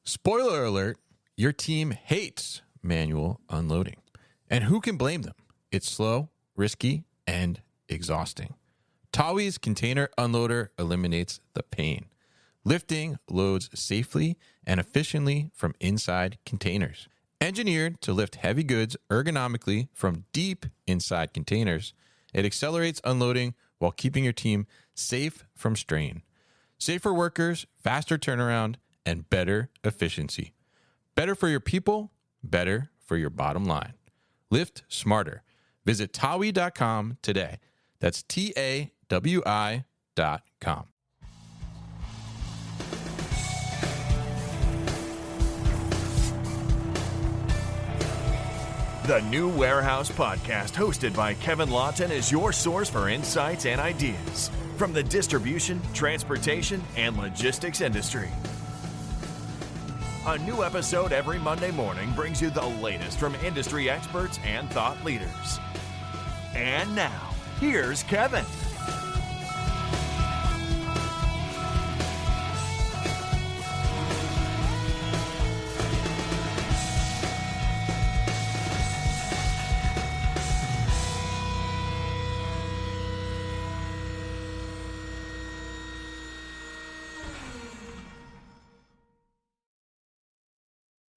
Spoiler alert, your team hates manual unloading. And who can blame them? It's slow, risky, and exhausting. Tawi's container unloader eliminates the pain. Lifting loads safely and efficiently from inside containers. Engineered to lift heavy goods ergonomically from deep inside containers, it accelerates unloading while keeping your team safe from strain. Safer workers, faster turnaround, and better efficiency. Better for your people, better for your bottom line. Lift smarter. Visit tawi.com today. That's TAWI.com. The New Warehouse Podcast, hosted by Kevin Lawton, is your source for insights and ideas from the distribution, transportation, and logistics industry. A new episode every Monday morning brings you the latest from industry experts and thought leaders. And now, here's Kevin.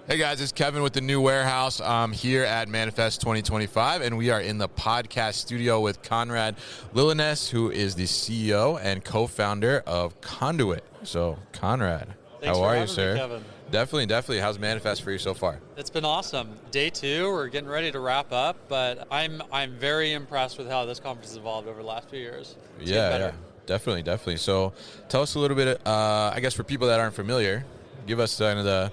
Hey guys, it's Kevin with the New Warehouse. I'm here at Manifest 2025, and we are in the podcast studio with Conrad Lilleness, who is the CEO and co-founder of Conduit. So, Conrad, Thanks how for are you, having sir? me, Kevin. Definitely. How's Manifest for you so far? It's been awesome. Day 2, we're getting ready to wrap up, but I'm very impressed with how this conference has evolved over the last few years. Yeah, definitely. So, tell us a little bit. I guess for people that aren't familiar, give us kind of the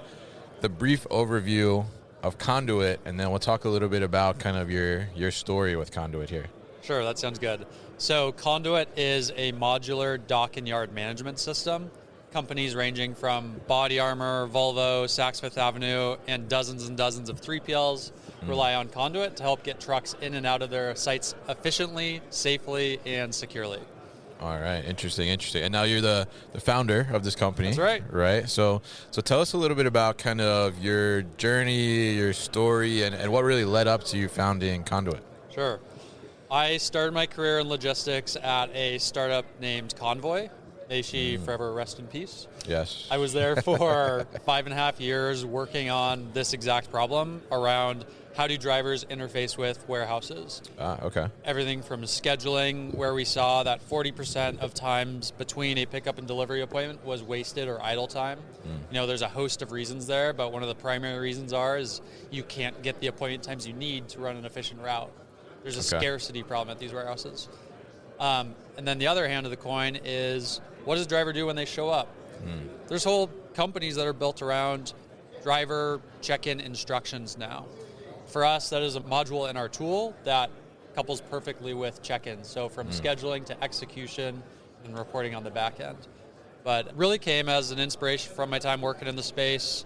brief overview of Conduit, and then we'll talk a little bit about kind of your story with Conduit here. Sure, that sounds good. So Conduit is a modular dock and yard management system. Companies ranging from Body Armor, Volvo, Saks Fifth Avenue, and dozens of 3PLs rely on Conduit to help get trucks in and out of their sites efficiently, safely, and securely. All right, interesting. And now you're the founder of this company. That's right. Right? So tell us a little bit about kind of your journey, your story, and what really led up to you founding Conduit. Sure. I started my career in logistics at a startup named Convoy. May she forever rest in peace. Yes. I was there for 5.5 years working on this exact problem around how do drivers interface with warehouses. Okay. Everything from scheduling, where we saw that 40% of times between a pickup and delivery appointment was wasted or idle time. You know, there's a host of reasons there, but one of the primary reasons is you can't get the appointment times you need to run an efficient route. There's a scarcity problem at these warehouses. And then the other hand of the coin is, what does the driver do when they show up? There's whole companies that are built around driver check-in instructions now. For us, that is a module in our tool that couples perfectly with check-ins. So from scheduling to execution and reporting on the back end. But it really came as an inspiration from my time working in the space,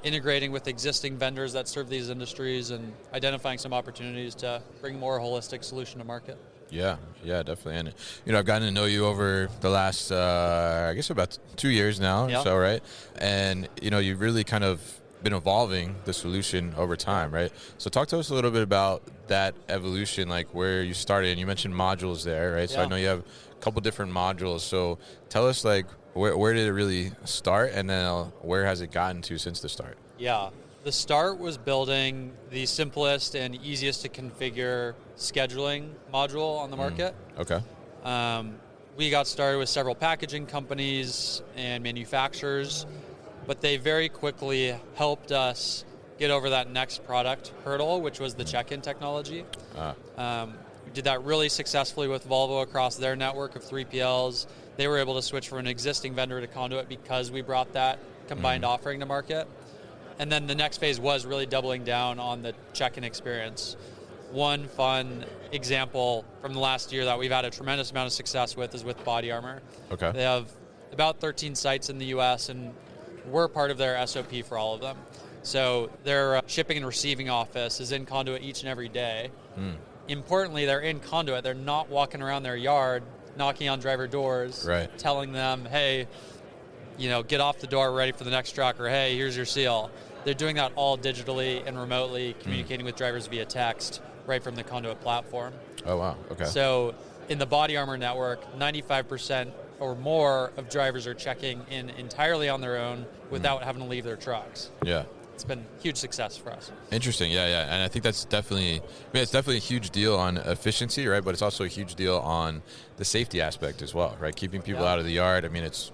integrating with existing vendors that serve these industries and identifying some opportunities to bring more holistic solution to market. Yeah, definitely. And, I've gotten to know you over the last, I guess about 2 years now, Yeah. so, right? And, you've really kind of been evolving the solution over time, right? So talk to us a little bit about that evolution, like where you started. And you mentioned modules there, right? So I know you have a couple different modules. So tell us, like, where did it really start, and then where has it gotten to since the start? Yeah. The start was building the simplest and easiest to configure scheduling module on the market. Okay. We got started with several packaging companies and manufacturers, but they very quickly helped us get over that next product hurdle, which was the check-in technology. We did that really successfully with Volvo across their network of 3PLs. They were able to switch from an existing vendor to Conduit because we brought that combined offering to market. And then the next phase was really doubling down on the check-in experience. One fun example from the last year that we've had a tremendous amount of success with is with Body Armor. Okay. They have about 13 sites in the U.S., and we're part of their SOP for all of them. So their shipping and receiving office is in Conduit each and every day. Importantly, they're in Conduit. They're not walking around their yard, knocking on driver doors, right, telling them, hey, get off the door ready for the next truck, or hey, here's your seal. They're doing that all digitally and remotely, communicating with drivers via text right from the Conduit platform. Oh, wow. Okay. So in the body armor network, 95% or more of drivers are checking in entirely on their own without having to leave their trucks. Yeah. It's been a huge success for us. Interesting. Yeah. And I think that's definitely, it's definitely a huge deal on efficiency, right? But it's also a huge deal on the safety aspect as well, right? Keeping people out of the yard. I mean, it's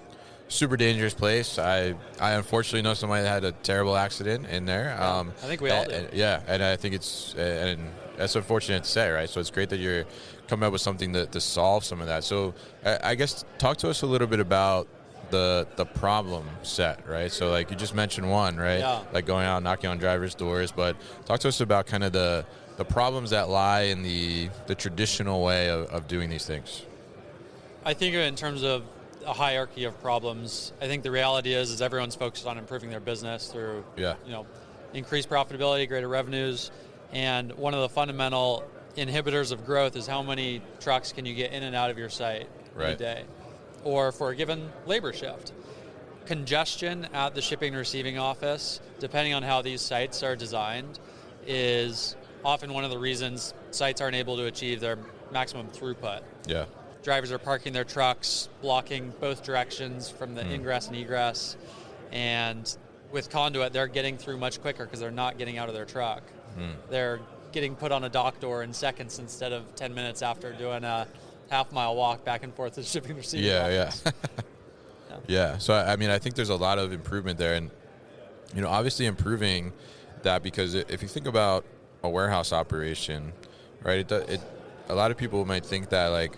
super dangerous place. I unfortunately know somebody that had a terrible accident in there. I think we all did. And I think it's, and that's unfortunate to say, right? So it's great that you're coming up with something to solve some of that. So I guess talk to us a little bit about the problem set, right? So like you just mentioned one, right? Yeah. Like going out, knocking on drivers' doors, but talk to us about kind of the problems that lie in the traditional way of doing these things. I think in terms of a hierarchy of problems, I think the reality is everyone's focused on improving their business through increased profitability, greater revenues, and one of the fundamental inhibitors of growth is how many trucks can you get in and out of your site in a day, or for a given labor shift. Congestion at the shipping and receiving office, depending on how these sites are designed, is often one of the reasons sites aren't able to achieve their maximum throughput. Yeah. Drivers are parking their trucks, blocking both directions from the ingress and egress, and with Conduit, they're getting through much quicker because they're not getting out of their truck. They're getting put on a dock door in seconds instead of 10 minutes after doing a half-mile walk back and forth to the shipping and receiving office. Yeah. So, I mean, I think there's a lot of improvement there, and, obviously improving that, because if you think about a warehouse operation, right, a lot of people might think that, like,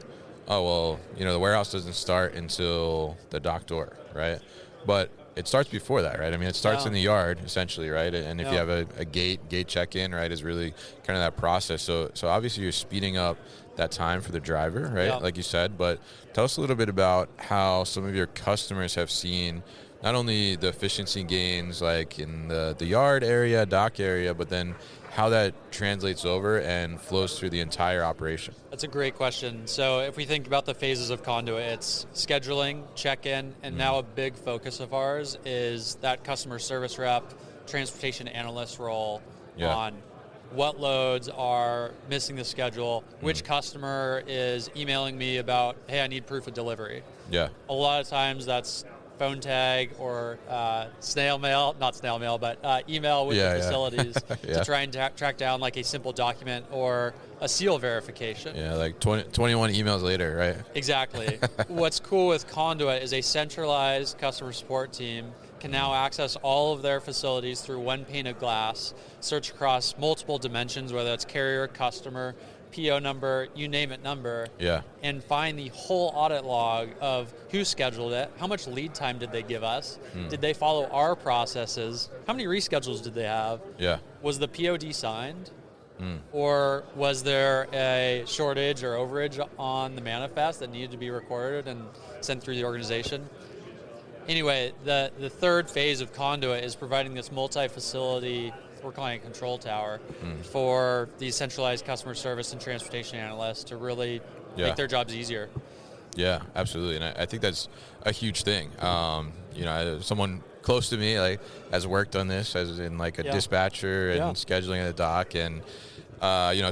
oh, well, the warehouse doesn't start until the dock door, right? But it starts before that, right? I mean, it starts in the yard, essentially, right? And if you have a gate check-in, right, is really kind of that process. So obviously you're speeding up that time for the driver, right, like you said. But tell us a little bit about how some of your customers have seen not only the efficiency gains, like in the yard area, dock area, but then how that translates over and flows through the entire operation. That's a great question. So if we think about the phases of Conduit, it's scheduling, check-in, and now a big focus of ours is that customer service rep, transportation analyst role on what loads are missing the schedule, which customer is emailing me about, hey, I need proof of delivery. Yeah. A lot of times that's phone tag or snail mail, not snail mail, but email with the facilities to try and track down like a simple document or a seal verification. Yeah, like 21 emails later, right? Exactly. What's cool with Conduit is a centralized customer support team can now access all of their facilities through one pane of glass, search across multiple dimensions, whether it's carrier, customer, PO number, you name it number, and find the whole audit log of who scheduled it, how much lead time did they give us, did they follow our processes, how many reschedules did they have, was the POD signed, or was there a shortage or overage on the manifest that needed to be recorded and sent through the organization. Anyway, the third phase of Conduit is providing this multi-facility, we're calling it control tower, for these centralized customer service and transportation analysts to really make their jobs easier. Yeah, absolutely. And I think that's a huge thing. Someone close to me has worked on this as in like a dispatcher and scheduling at the dock. And,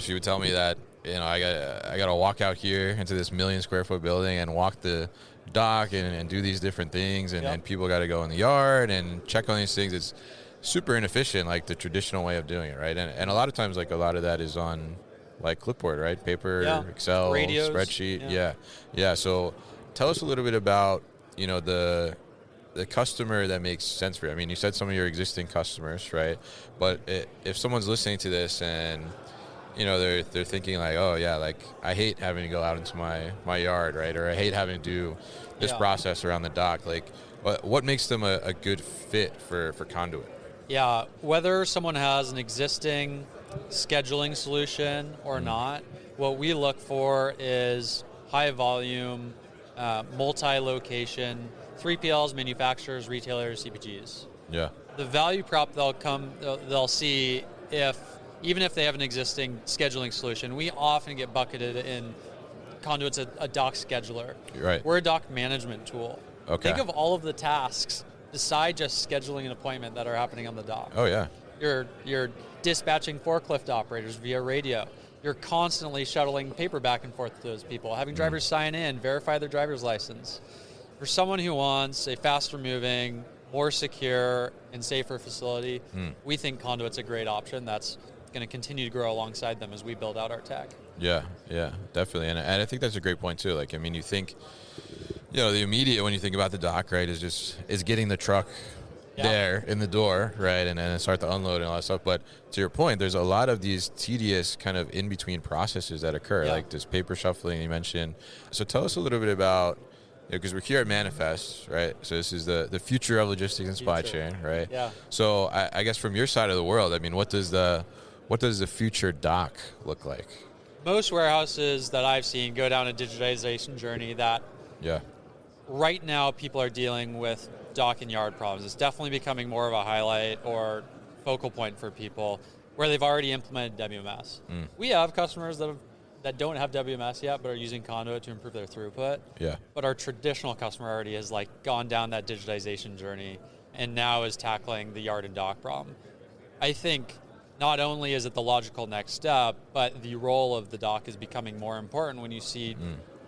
she would tell me that, I got to walk out here into this 1 million square foot building and walk the dock and do these different things. And people got to go in the yard and check on these things. It's super inefficient, like the traditional way of doing it, right? And a lot of times, like a lot of that is on like clipboard, right? Paper, Excel, radios, spreadsheet. Yeah. So tell us a little bit about, the customer that makes sense for you. I mean, you said some of your existing customers, right? But if someone's listening to this and, they're thinking like, oh yeah, like I hate having to go out into my yard, right? Or I hate having to do this process around the dock. Like what makes them a good fit for Conduit? Yeah, whether someone has an existing scheduling solution or not, what we look for is high volume, multi-location, 3PLs, manufacturers, retailers, CPGs. Yeah. The value prop they'll see even if they have an existing scheduling solution, we often get bucketed in Conduit's a dock scheduler. Right. We're a dock management tool. Okay. Think of all of the tasks beside just scheduling an appointment that are happening on the dock. Oh, yeah. You're dispatching forklift operators via radio. You're constantly shuttling paper back and forth to those people, having drivers sign in, verify their driver's license. For someone who wants a faster moving, more secure, and safer facility, we think Conduit's a great option that's going to continue to grow alongside them as we build out our tech. Yeah, definitely. And I think that's a great point too. Like, I mean, you think, the immediate when you think about the dock, right, is getting the truck there in the door, right, and then start to unload and all that stuff. But to your point, there's a lot of these tedious kind of in-between processes that occur, like this paper shuffling you mentioned. So tell us a little bit about, because we're here at Manifest, right? So this is the future of logistics and supply chain, right? Yeah. So I guess from your side of the world, I mean, what does the future dock look like? Most warehouses that I've seen go down a digitization journey that right now people are dealing with dock and yard problems. It's definitely becoming more of a highlight or focal point for people where they've already implemented WMS. We have customers that don't have WMS yet but are using Conduit to improve their throughput. Yeah. But our traditional customer already has gone down that digitization journey and now is tackling the yard and dock problem. I think not only is it the logical next step, but the role of the dock is becoming more important when you see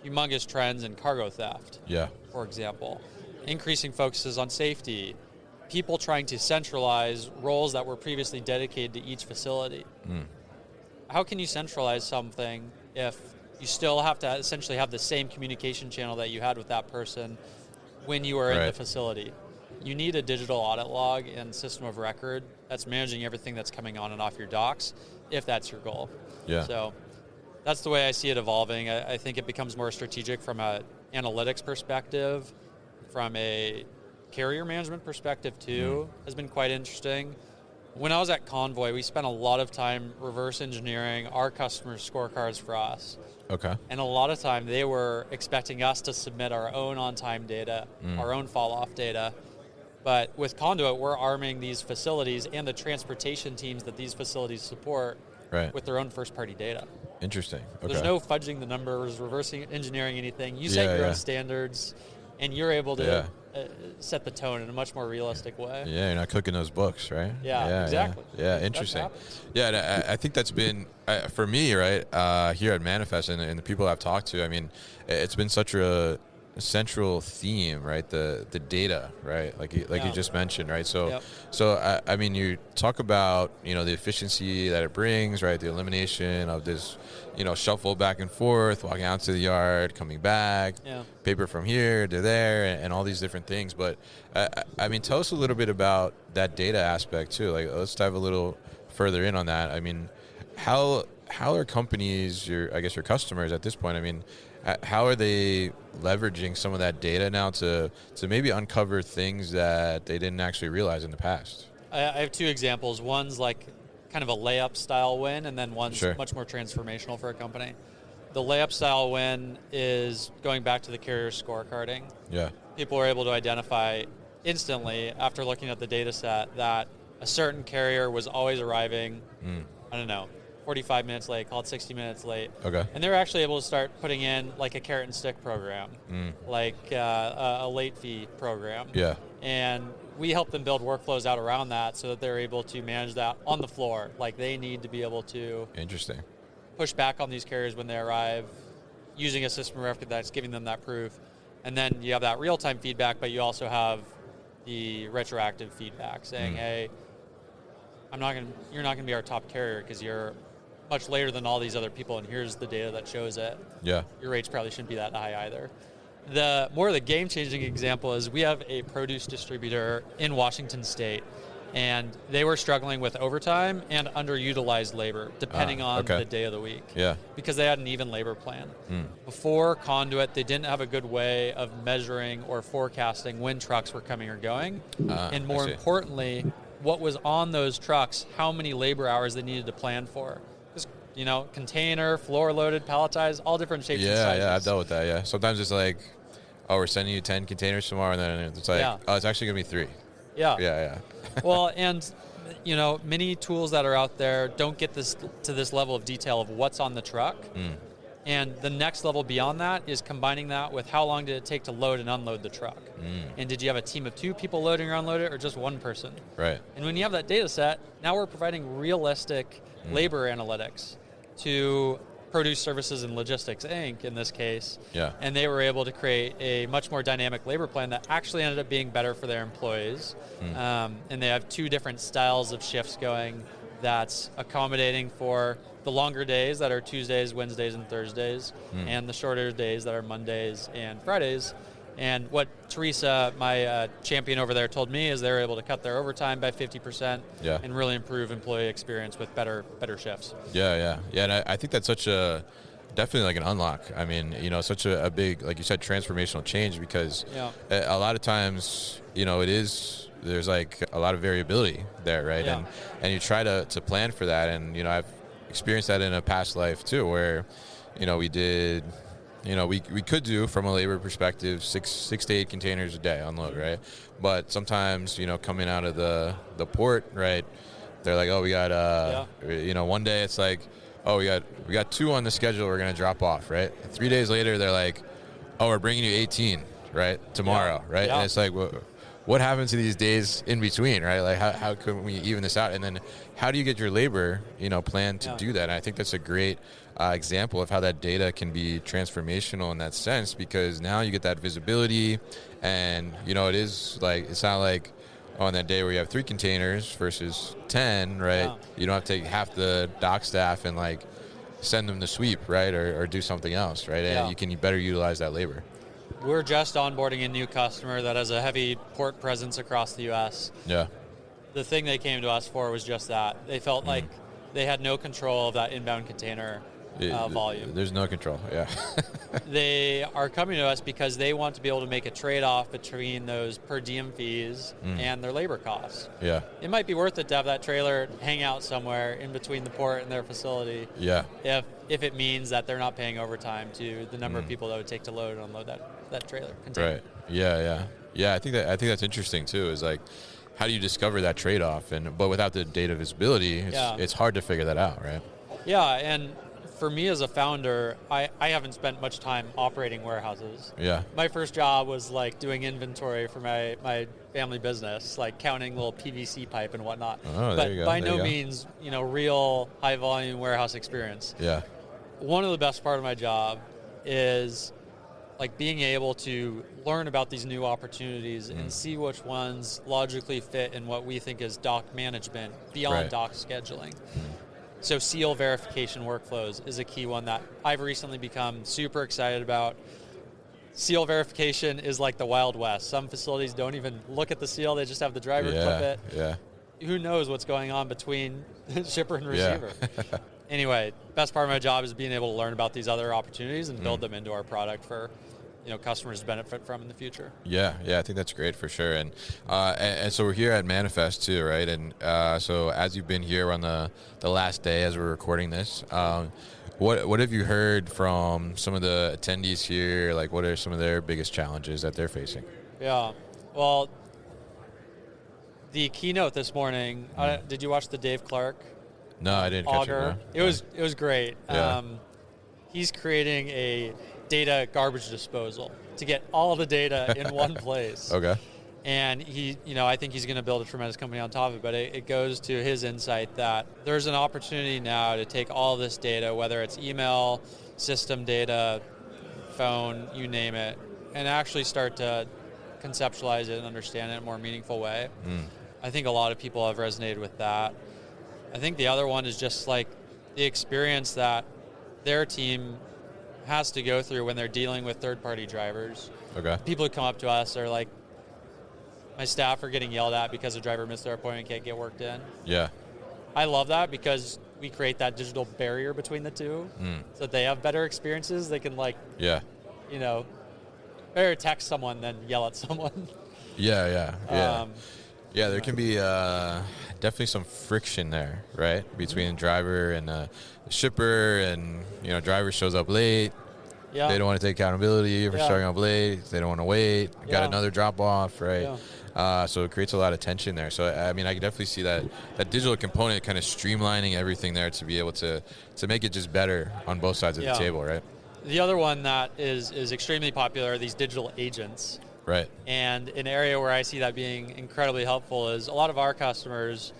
humongous trends in cargo theft, for example. Increasing focuses on safety, people trying to centralize roles that were previously dedicated to each facility. How can you centralize something if you still have to essentially have the same communication channel that you had with that person when you were in the facility? You need a digital audit log and system of record that's managing everything that's coming on and off your docks, if that's your goal. So that's the way I see it evolving. I think it becomes more strategic from an analytics perspective, from a carrier management perspective too, has been quite interesting. When I was at Convoy, we spent a lot of time reverse engineering our customers' scorecards for us. Okay. And a lot of time they were expecting us to submit our own on-time data, our own fall-off data. But with Conduit, we're arming these facilities and the transportation teams that these facilities support with their own first-party data. Interesting. Okay. There's no fudging the numbers, reversing engineering anything. You set your own standards, and you're able to set the tone in a much more realistic way. Yeah, you're not cooking those books, right? Yeah, exactly. Yeah, interesting. Yeah, and I think that's been, for me, right, here at Manifest and the people I've talked to, I mean, it's been such a central theme, right? The data, right? Like you just mentioned, right? So I mean, you talk about the efficiency that it brings, right? The elimination of this shuffle back and forth, walking out to the yard, coming back, paper from here to there, and all these different things. But I mean, tell us a little bit about that data aspect too. Like, let's dive a little further in on that. I mean, how are companies, your customers at this point? I mean, how are they leveraging some of that data now to maybe uncover things that they didn't actually realize in the past? I have two examples. One's like kind of a layup style win, and then one's much more transformational for a company. The layup style win is going back to the carrier scorecarding. Yeah. People were able to identify instantly after looking at the data set that a certain carrier was always arriving, 45 minutes late, call it 60 minutes late. Okay. And they're actually able to start putting in like a carrot and stick program, like a late fee program. Yeah. And we help them build workflows out around that so that they're able to manage that on the floor. Like, they need to be able to push back on these carriers when they arrive using a system of record that's giving them that proof. And then you have that real-time feedback, but you also have the retroactive feedback saying, hey, you're not going to be our top carrier because you're much later than all these other people, and here's the data that shows it. Yeah. Your rates probably shouldn't be that high either. The game-changing example is we have a produce distributor in Washington State, and they were struggling with overtime and underutilized labor, depending on the day of the week. Yeah. Because they had an even labor plan. Before Conduit, they didn't have a good way of measuring or forecasting when trucks were coming or going, and more importantly, what was on those trucks, how many labor hours they needed to plan for. Because, container, floor-loaded, palletized, all different shapes and sizes. Yeah, I've dealt with that, yeah. Sometimes it's like, we're sending you 10 containers tomorrow, and then it's like, it's actually going to be 3. Yeah. Yeah. Well, and, many tools that are out there don't get to this level of detail of what's on the truck. And the next level beyond that is combining that with how long did it take to load and unload the truck. And did you have a team of 2 people loading or unloading, or just one person? Right. And when you have that data set, now we're providing realistic labor analytics to Produce Services and Logistics, Inc., in this case. Yeah. And they were able to create a much more dynamic labor plan that actually ended up being better for their employees. And they have 2 different styles of shifts going that's accommodating for the longer days that are Tuesdays, Wednesdays, and Thursdays, and the shorter days that are Mondays and Fridays. And what Teresa, my champion over there, told me is they were able to cut their overtime by 50% and really improve employee experience with better shifts. Yeah. And I think that's definitely like an unlock. I mean, such a big, like you said, transformational change, because a lot of times, there's like a lot of variability there, right? Yeah. And you try to plan for that. And, I've experienced that in a past life too, where, we did, we could do, from a labor perspective, six to 8 containers a day unload, right? But sometimes, coming out of the port, right, they're like, oh, we got, one day it's like, oh, we got 2 on the schedule we're going to drop off, right? 3 days later, they're like, oh, we're bringing you 18, right, tomorrow, right? Yeah. And it's like, what happens to these days in between, right? Like, how can we even this out? And then how do you get your labor, planned to do that? And I think that's a great example of how that data can be transformational in that sense, because now you get that visibility, and, it is like, it's not like, on that day where you have 3 containers versus 10, right? Yeah. You don't have to take half the dock staff and like send them to sweep, right? Or do something else, right? And you can better utilize that labor. We're just onboarding a new customer that has a heavy port presence across the U.S. Yeah. The thing they came to us for was just that. They felt like they had no control of that inbound container volume. There's no control, yeah. They are coming to us because they want to be able to make a trade-off between those per diem fees and their labor costs. Yeah. It might be worth it to have that trailer hang out somewhere in between the port and their facility. Yeah. If it means that they're not paying overtime to the number of people that would take to load and unload that trailer container. Right. Yeah. I think that's interesting too. Is like, how do you discover that trade-off? But without the data visibility, it's hard to figure that out, right? Yeah, and for me as a founder, I haven't spent much time operating warehouses. Yeah. My first job was like doing inventory for my family business, like counting little PVC pipe and whatnot. Oh, there you go. By no means, real high volume warehouse experience. Yeah. One of the best part of my job is like being able to learn about these new opportunities and see which ones logically fit in what we think is dock management beyond dock scheduling. So seal verification workflows is a key one that I've recently become super excited about. Seal verification is like the Wild West. Some facilities don't even look at the seal, they just have the driver clip it. Yeah. Who knows what's going on between shipper and receiver. Anyway, best part of my job is being able to learn about these other opportunities and build them into our product for customers to benefit from in the future. Yeah, I think that's great for sure. And so we're here at Manifest too, right? And so as you've been here on the last day as we're recording this, what have you heard from some of the attendees here? Like, what are some of their biggest challenges that they're facing? Yeah, well, the keynote this morning, did you watch the Dave Clark? No, I didn't catch it. No. It was great. Yeah. He's creating a data garbage disposal to get all the data in one place. Okay. And I think he's going to build a tremendous company on top of it, but it goes to his insight that there's an opportunity now to take all this data, whether it's email, system data, phone, you name it, and actually start to conceptualize it and understand it in a more meaningful way. I think a lot of people have resonated with that. I think the other one is just like the experience that their team has to go through when they're dealing with third-party drivers. Okay. People who come up to us are like, my staff are getting yelled at because the driver missed their appointment and can't get worked in. Yeah. I love that because we create that digital barrier between the two so that they have better experiences. They can better text someone than yell at someone. Yeah, there can be definitely some friction there, right? Between driver and the shipper, and driver shows up late. Yeah. They don't want to take accountability for starting up late. They don't want to wait. Got another drop off, right? Yeah. So it creates a lot of tension there. So I mean, I can definitely see that digital component kind of streamlining everything there to be able to make it just better on both sides of the table, right? The other one that is extremely popular are these digital agents. Right. And an area where I see that being incredibly helpful is a lot of our customers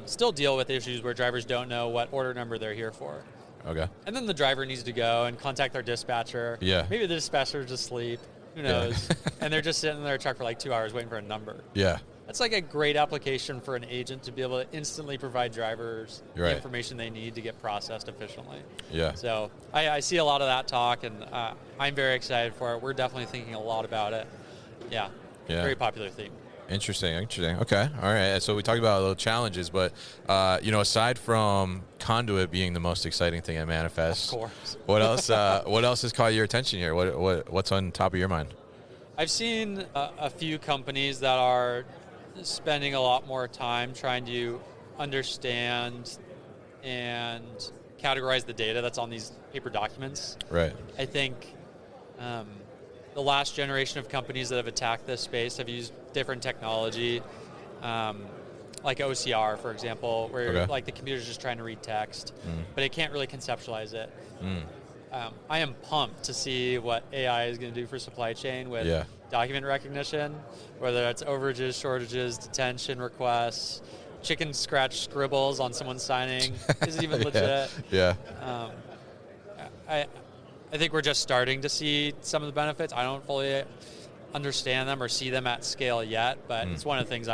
still deal with issues where drivers don't know what order number they're here for. Okay. And then the driver needs to go and contact their dispatcher. Yeah. Maybe the dispatcher's asleep. Who knows? And they're just sitting in their truck for like 2 hours waiting for a number. Yeah. That's like a great application for an agent to be able to instantly provide drivers the information they need to get processed efficiently. Yeah. So I see a lot of that talk, and I'm very excited for it. We're definitely thinking a lot about it. Yeah. Very popular theme. Interesting. Okay. All right. So we talked about little challenges, but aside from Conduit being the most exciting thing at Manifest, of course. what else? What else has caught your attention here? What's on top of your mind? I've seen a few companies that are spending a lot more time trying to understand and categorize the data that's on these paper documents. Right. I think the last generation of companies that have attacked this space have used different technology, like OCR, for example, where like the computer's just trying to read text, but it can't really conceptualize it. I am pumped to see what AI is going to do for supply chain with document recognition, whether that's overages, shortages, detention requests, chicken scratch scribbles on someone signing. Is it even legit? Yeah. I think we're just starting to see some of the benefits. I don't fully understand them or see them at scale yet, but it's one of the things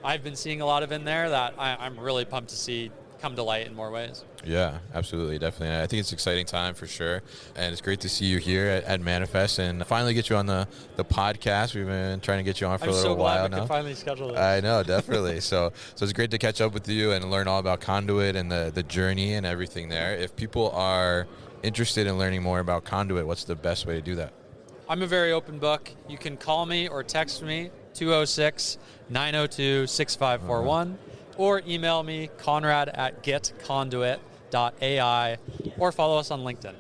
I've been seeing a lot of in there that I'm really pumped to see come to light in more ways. Yeah, absolutely, definitely. I think it's an exciting time for sure, and it's great to see you here at Manifest and finally get you on the podcast. We've been trying to get you on for a little while now. I'm so glad we could finally schedule this. I know, definitely. so it's great to catch up with you and learn all about Conduit and the journey and everything there. If people are interested in learning more about Conduit, what's the best way to do that? I'm a very open book. You can call me or text me, 206-902-6541. Or email me, conrad@getconduit.ai, or follow us on LinkedIn.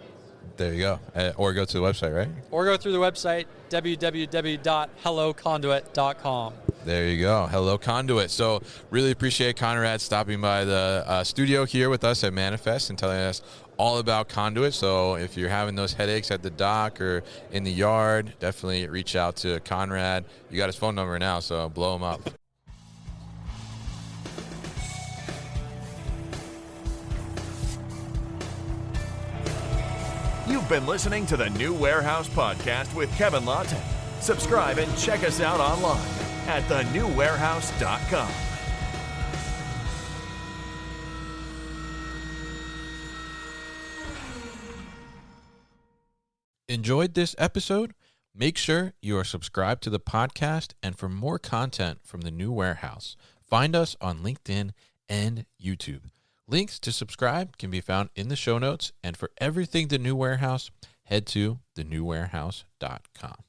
There you go. Or go to the website, right? Or go through the website, www.helloconduit.com. There you go. Hello, Conduit. So really appreciate Conrad stopping by the studio here with us at Manifest and telling us all about Conduit. So if you're having those headaches at the dock or in the yard, definitely reach out to Conrad. You got his phone number now, so blow him up. You've been listening to the New Warehouse Podcast with Kevin Lawton. Subscribe and check us out online at thenewwarehouse.com. Enjoyed this episode? Make sure you are subscribed to the podcast, and for more content from the New Warehouse, find us on LinkedIn and YouTube. Links to subscribe can be found in the show notes, and for everything The New Warehouse, head to thenewwarehouse.com.